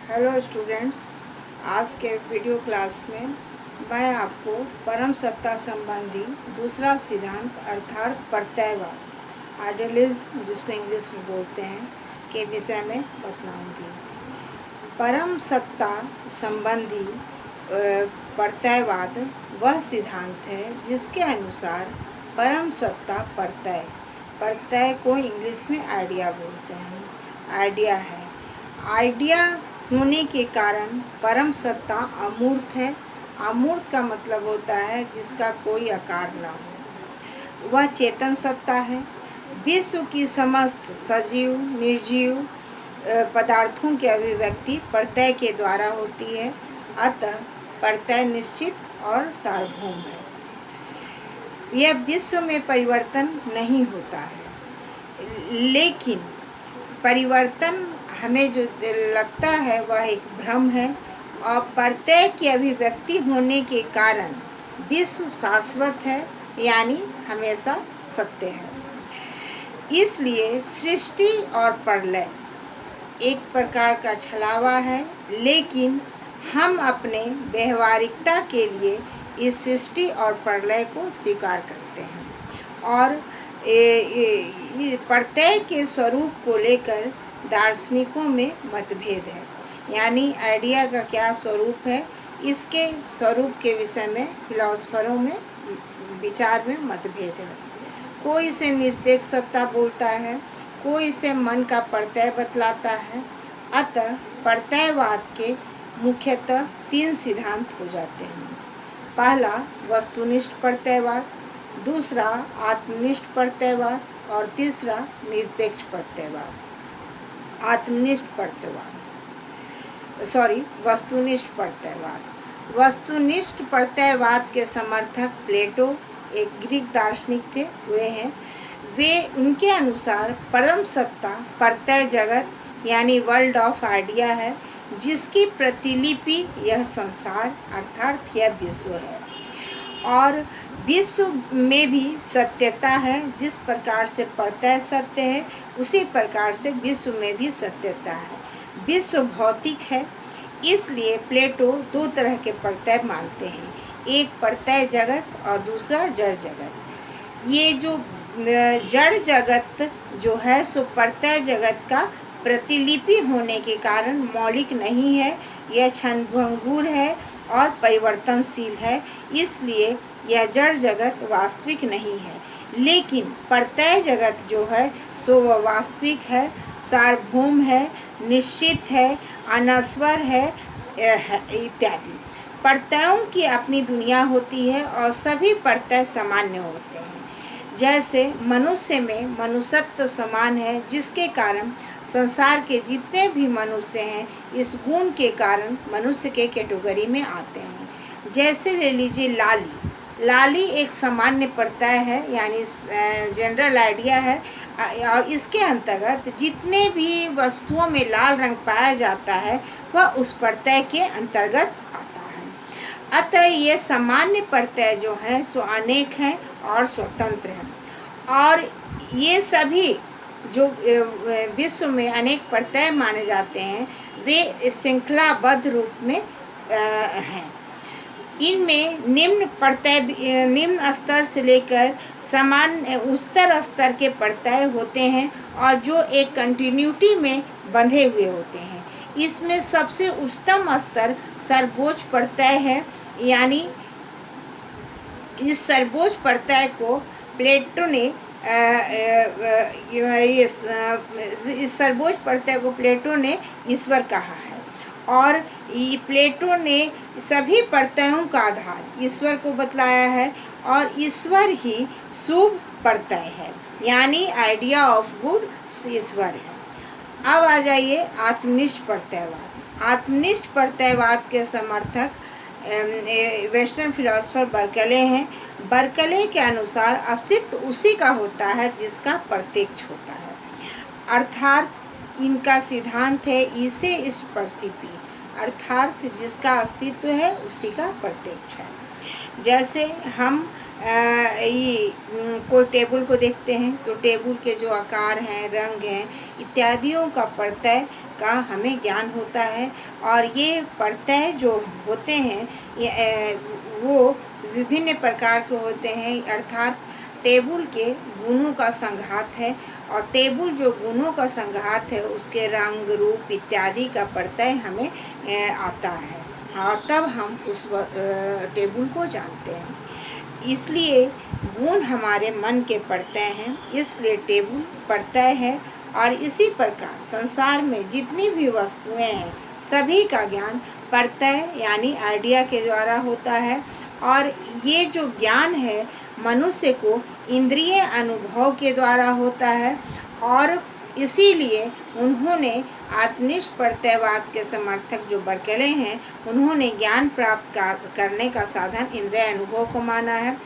Hello students, आज के video class में मैं आपको परम सत्ता संबंधी दूसरा सिद्धांत अर्थात प्रत्ययवाद आइडियलिज्म जिसको इंग्लिश में बोलते हैं के विषय में बतलाऊंगी। परम सत्ता संबंधी प्रत्ययवाद वह सिद्धांत है जिसके अनुसार परम सत्ता प्रत्यय को इंग्लिश में आइडिया बोलते हैं, आइडिया है। आइडिया होने के कारण परम सत्ता अमूर्त है। अमूर्त का मतलब होता है जिसका कोई आकार न हो। वह चेतन सत्ता है। विश्व की समस्त सजीव निर्जीव पदार्थों की अभिव्यक्ति प्रत्यय के द्वारा होती है। अतः प्रत्यय निश्चित और सार्वभौम है। यह विश्व में परिवर्तन नहीं होता है, लेकिन परिवर्तन हमें जो लगता है वह एक भ्रम है और प्रत्यय की अभिव्यक्ति होने के कारण विश्व शाश्वत है, यानी हमेशा सत्य है। इसलिए सृष्टि और प्रलय एक प्रकार का छलावा है, लेकिन हम अपने व्यवहारिकता के लिए इस सृष्टि और प्रलय को स्वीकार करते हैं। और प्रत्यय के स्वरूप को लेकर दार्शनिकों में मतभेद है, यानी आइडिया का क्या स्वरूप है, इसके स्वरूप के विषय में फिलोसफरों में विचार में मतभेद है। कोई इसे निरपेक्ष सत्ता बोलता है, कोई इसे मन का प्रत्यय बतलाता है। अतः प्रत्ययवाद के मुख्यतः 3 सिद्धांत हो जाते हैं। पहला वस्तुनिष्ठ प्रत्ययवाद, दूसरा आत्मनिष्ठ प्रत्ययवाद और तीसरा निरपेक्ष प्रत्ययवाद। वस्तुनिष्ठ प्रत्ययवाद। वस्तुनिष्ठ प्रत्ययवाद के समर्थक प्लेटो एक ग्रीक दार्शनिक थे, वे उनके अनुसार परम सत्ता प्रत्यय जगत यानी वर्ल्ड ऑफ आइडिया है, जिसकी प्रतिलिपि यह संसार अर्थात यह विश्व है। और विश्व में भी सत्यता है। जिस प्रकार से प्रत्यय सत्य है, उसी प्रकार से विश्व में भी सत्यता है। विश्व भौतिक है, इसलिए प्लेटो 2 तरह के प्रत्यय मानते हैं, एक प्रत्यय जगत और दूसरा जड़ जगत। ये जो जड़ जगत जो है सो प्रत्यय जगत का प्रतिलिपि होने के कारण मौलिक नहीं है, यह क्षणभंगुर है और परिवर्तनशील है, इसलिए यह जड़ जगत वास्तविक नहीं है। लेकिन प्रत्यय जगत जो है सो वह वास्तविक है, सार्वभौम है, निश्चित है, अनश्वर है इत्यादि। प्रत्ययों की अपनी दुनिया होती है और सभी प्रत्यय सामान्य होते हैं। जैसे मनुष्य में मनुष्यत्व समान है, जिसके कारण संसार के जितने भी मनुष्य हैं इस गुण के कारण मनुष्य के कैटेगरी में आते हैं। जैसे ले लीजिए लाली एक सामान्य प्रत्यय है, यानी जनरल आइडिया है, और इसके अंतर्गत जितने भी वस्तुओं में लाल रंग पाया जाता है वह उस प्रत्यय के अंतर्गत आता है। अतः ये सामान्य प्रत्यय जो हैं सो अनेक हैं और स्वतंत्र हैं, और ये सभी जो विश्व में अनेक प्रत्यय माने जाते हैं वे श्रृंखलाबद्ध रूप में हैं। इनमें निम्न स्तर से लेकर सामान्य उच्चतर स्तर के प्रत्यय होते हैं और जो एक कंटिन्यूटी में बंधे हुए होते हैं। इसमें सबसे उच्चतम स्तर सर्वोच्च प्रत्यय है, यानी इस सर्वोच्च प्रत्यय को प्लेटो ने इस सर्वोच्च प्रत्यय को प्लेटो ने ईश्वर कहा है, और प्लेटो ने सभी प्रत्ययों का आधार ईश्वर को बतलाया है, और ईश्वर ही शुभ प्रत्यय है, यानी आइडिया ऑफ गुड ईश्वर है। अब आ जाइए आत्मनिष्ठ प्रत्ययवाद। आत्मनिष्ठ प्रत्ययवाद के समर्थक वेस्टर्न फिलोसफर बर्कले हैं। बर्कले के अनुसार अस्तित्व उसी का होता है जिसका प्रत्यक्ष होता है, अर्थात इनका सिद्धांत है इसे इस परसिपी, अर्थात जिसका अस्तित्व है उसी का प्रत्यक्ष है। जैसे हम कोई टेबल को देखते हैं तो टेबल के जो आकार हैं, रंग हैं इत्यादियों का प्रत्यय का हमें ज्ञान होता है। और ये प्रत्यय जो होते हैं ये वो विभिन्न प्रकार के होते हैं, अर्थात टेबुल के गुणों का संघात है। और टेबुल जो गुणों का संघात है उसके रंग रूप इत्यादि का प्रत्यय हमें आता है, और तब हम उस टेबुल को जानते हैं। इसलिए गुण हमारे मन के प्रत्यय हैं, इसलिए टेबुल प्रत्यय है। और इसी प्रकार संसार में जितनी भी वस्तुएं हैं सभी का ज्ञान प्रत्यय यानी आइडिया के द्वारा होता है। और ये जो ज्ञान है मनुष्य को इंद्रिय अनुभव के द्वारा होता है। और इसीलिए उन्होंने आत्मनिष्ठ प्रत्ययवाद के समर्थक जो बर्कले हैं उन्होंने ज्ञान प्राप्त करने का साधन इंद्रिय अनुभव को माना है।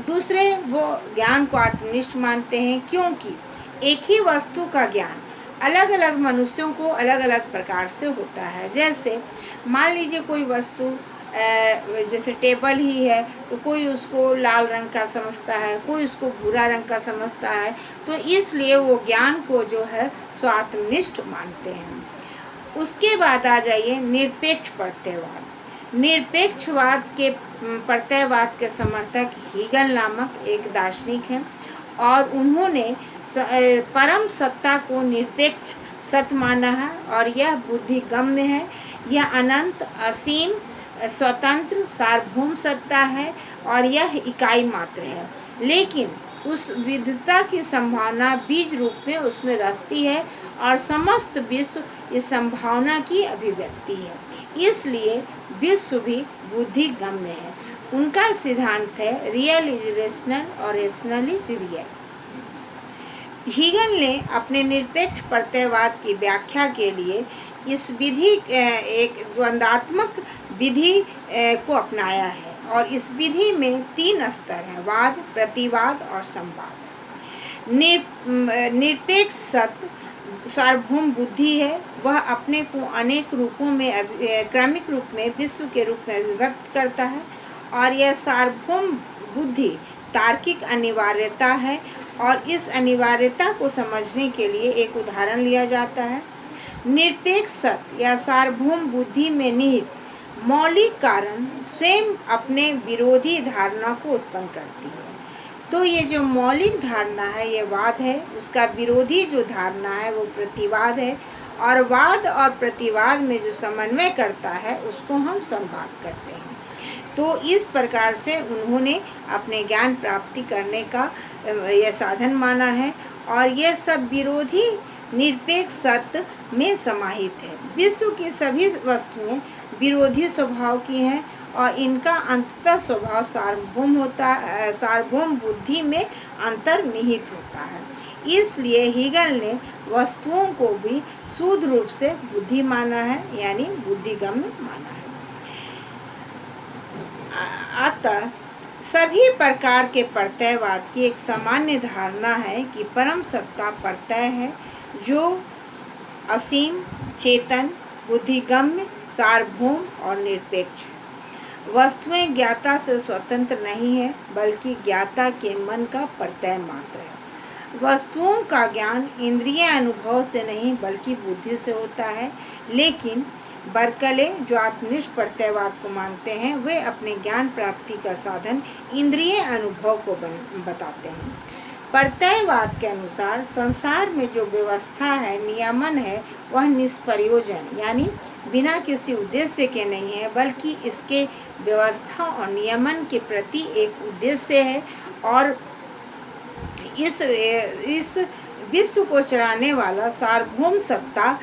दूसरे वो ज्ञान को आत्मनिष्ठ मानते हैं क्योंकि एक ही वस्तु का ज्ञान अलग अलग मनुष्यों को अलग अलग प्रकार से होता है। जैसे मान लीजिए कोई वस्तु जैसे टेबल ही है तो कोई उसको लाल रंग का समझता है, कोई उसको भूरा रंग का समझता है, तो इसलिए वो ज्ञान को जो है स्वात्मनिष्ठ मानते हैं। उसके बाद आ जाइए निरपेक्ष प्रत्ययवाद। निरपेक्षवाद के प्रत्ययवाद के समर्थक हीगल नामक एक दार्शनिक हैं और उन्होंने परम सत्ता को निरपेक्ष सत्य माना है और यह बुद्धिगम्य है। यह अनंत असीम स्वतंत्र सार्वभौम सत्ता है और यह इकाई मात्र है, लेकिन उस विविधता की संभावना बीज रूप में उसमें रचती है और समस्त विश्व इस संभावना की अभिव्यक्ति है। इसलिए विश्व भी बुद्धिगम्य है। उनका सिद्धांत है रियल इज रेशनल और रेशनल इज रियल। हीगल ने अपने निरपेक्ष प्रत्ययवाद की व्याख्या के लिए इस विधि एक द्वंद्वात्मक विधि को अपनाया है और इस विधि में 3 स्तर हैं, वाद, प्रतिवाद और संवाद। निरपेक्ष सत्य सार्वभौम बुद्धि है, वह अपने को अनेक रूपों में क्रमिक रूप में विश्व के रूप में विभक्त करता है और यह सार्वभौम बुद्धि तार्किक अनिवार्यता है। और इस अनिवार्यता को समझने के लिए एक उदाहरण लिया जाता है। निरपेक्ष सत्य या सार्वभौम बुद्धि में निहित मौलिक कारण स्वयं अपने विरोधी धारणा को उत्पन्न करती है। तो ये जो मौलिक धारणा है ये वाद है, उसका विरोधी जो धारणा है वो प्रतिवाद है और वाद और प्रतिवाद में जो समन्वय करता है उसको हम संवाद कहते हैं। तो इस प्रकार से उन्होंने अपने ज्ञान प्राप्ति करने का यह साधन माना है और यह सब विरोधी निरपेक्ष सत्य में समाहित है। विश्व की सभी वस्तुएं विरोधी स्वभाव की हैं और इनका अंततः स्वभाव सार्वभौम बुद्धि में अंतर्निहित होता है। इसलिए हीगल ने वस्तुओं को भी शुद्ध रूप से बुद्धि माना है यानी बुद्धिगम्य माना है। अतः सभी प्रकार के प्रत्ययवाद की एक सामान्य धारणा है कि परम सत्ता प्रत्यय है जो असीम, चेतन, बुद्धिगम्य, सार्वभौम और निरपेक्ष है। वस्तुएं ज्ञाता से स्वतंत्र नहीं है बल्कि ज्ञाता के मन का प्रत्यय मात्र है। वस्तुओं का ज्ञान इंद्रिय अनुभव से नहीं बल्कि बुद्धि से होता है, लेकिन बर्कले जो आत्मनिष्ठ प्रत्ययवाद को मानते हैं वे अपने ज्ञान प्राप्ति का साधन इंद्रिय अनुभव को बताते हैं। प्रत्ययवाद के अनुसार संसार में जो व्यवस्था है, नियमन है, वह निष्प्रयोजन यानी बिना किसी उद्देश्य के नहीं है बल्कि इसके व्यवस्था और नियमन के प्रति एक उद्देश्य है और इस विश्व को चलाने वाला सार्वभौम सत्ता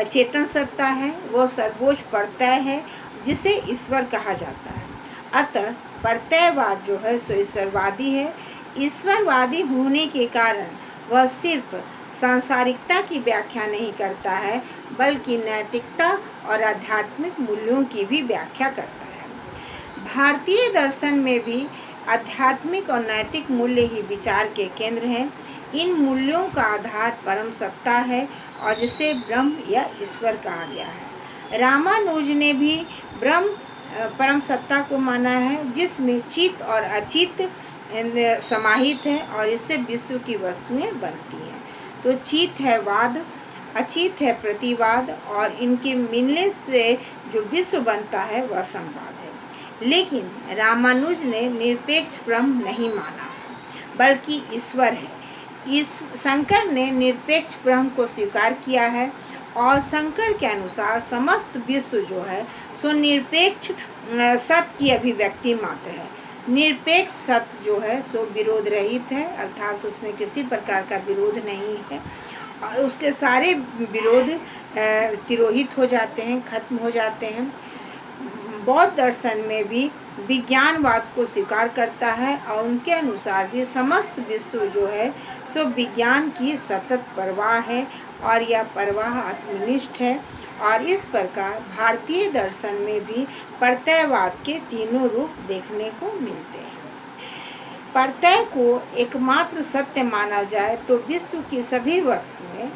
चेतन सत्ता है, वो सर्वोच्च प्रत्यय है जिसे ईश्वर कहा जाता है। अतः प्रत्ययवाद जो है सो ईश्वरवादी है। ईश्वरवादी होने के कारण वह सिर्फ सांसारिकता की व्याख्या नहीं करता है बल्कि नैतिकता और आध्यात्मिक मूल्यों की भी व्याख्या करता है। भारतीय दर्शन में भी आध्यात्मिक और नैतिक मूल्य ही विचार के केंद्र हैं। इन मूल्यों का आधार परम सत्ता है और जिसे ब्रह्म या ईश्वर कहा गया है। रामानुज ने भी ब्रह्म परम सत्ता को माना है जिसमें चित्त और अचित्त समाहित है और इससे विश्व की वस्तुएं बनती हैं। तो चित्त है वाद, अचित है प्रतिवाद, और इनके मिलने से जो विश्व बनता है वह संवाद है। लेकिन रामानुज ने निरपेक्ष ब्रह्म नहीं माना, बल्कि ईश्वर है। इस शंकर ने निरपेक्ष ब्रह्म को स्वीकार किया है, और शंकर के अनुसार समस्त विश्व जो है सो निरपेक्ष सत्य की अभिव्यक्ति मात्र है। निरपेक्ष सत्य जो है सो विरोध रहित है, अर्थात उसमें किसी प्रकार का विरोध नहीं है, और उसके सारे विरोध तिरोहित हो जाते हैं, खत्म हो जाते हैं। बौद्ध दर्शन में भी विज्ञानवाद को स्वीकार करता है, और उनके अनुसार भी समस्त विश्व जो है सो विज्ञान की सतत प्रवाह है, और यह प्रवाह आत्मनिष्ठ है। और इस प्रकार भारतीय दर्शन में भी प्रत्ययवाद के तीनों रूप देखने को मिलते हैं। प्रत्यय को एकमात्र सत्य माना जाए तो विश्व की सभी वस्तुएं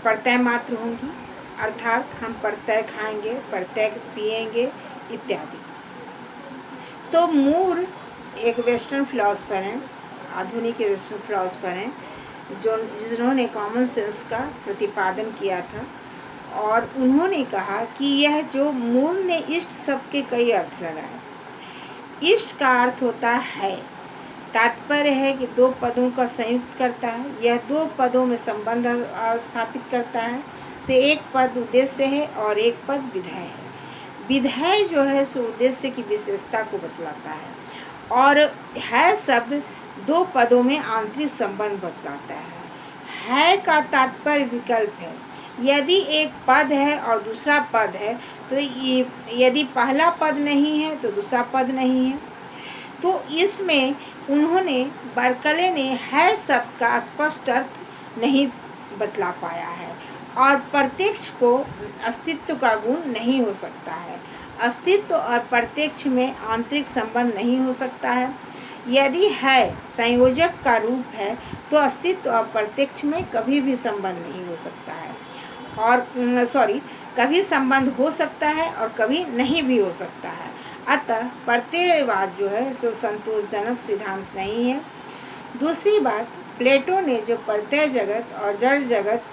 प्रत्यय मात्र होंगी, अर्थात हम प्रत्यय खाएंगे, प्रत्यय पिएंगे इत्यादि। तो मूर एक वेस्टर्न फिलॉसफर हैं, आधुनिक वेस्टर्न फिलॉसफर हैं, जिन्होंने कॉमन सेंस का प्रतिपादन किया था, और उन्होंने कहा कि यह जो मूल ने इष्ट शब्द के कई अर्थ लगाए। इष्ट का अर्थ होता है, तात्पर्य है कि दो पदों का संयुक्त करता है, यह दो पदों में संबंध स्थापित करता है। तो एक पद उद्देश्य है और एक पद विधेय है। विधेय जो है सो उद्देश्य की विशेषता को बतलाता है, और है शब्द दो पदों में आंतरिक संबंध बतलाता है का तात्पर्य विकल्प है। यदि एक पद है और दूसरा पद है, तो यदि पहला पद नहीं है तो दूसरा पद नहीं है। तो इसमें उन्होंने बर्कले ने है शब्द का स्पष्ट अर्थ नहीं बतला पाया है, और प्रत्यक्ष को अस्तित्व का गुण नहीं हो सकता है। अस्तित्व और प्रत्यक्ष में आंतरिक संबंध नहीं हो सकता है। यदि है संयोजक का रूप है तो अस्तित्व और प्रत्यक्ष में कभी भी संबंध नहीं हो सकता है, और कभी संबंध हो सकता है और कभी नहीं भी हो सकता है। अतः प्रत्ययवाद जो है सो संतोषजनक सिद्धांत नहीं है। दूसरी बात, प्लेटो ने जो प्रत्यय जगत और जड़ जगत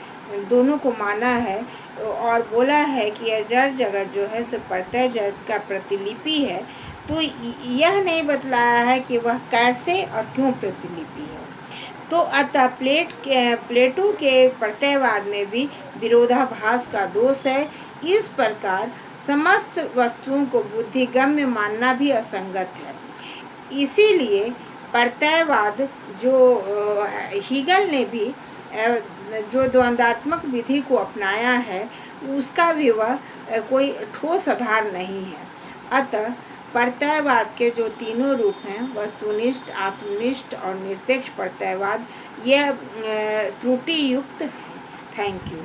दोनों को माना है, और बोला है कि यह जड़ जगत जो है सो प्रत्यय जगत का प्रतिलिपि है, तो यह नहीं बतलाया है कि वह कैसे और क्यों प्रतिलिपि है। तो अतः प्लेटो के प्रत्ययवाद में भी विरोधाभास का दोष है। इस प्रकार समस्त वस्तुओं को बुद्धिगम्य मानना भी असंगत है। इसीलिए प्रत्ययवाद जो हीगल ने भी जो द्वंद्वात्मक विधि को अपनाया है, उसका भी वह कोई ठोस आधार नहीं है। अतः प्रत्ययवाद के जो तीनों रूप हैं, वस्तुनिष्ठ, आत्मनिष्ठ और निरपेक्ष प्रत्ययवाद, यह त्रुटि युक्त है। Thank you.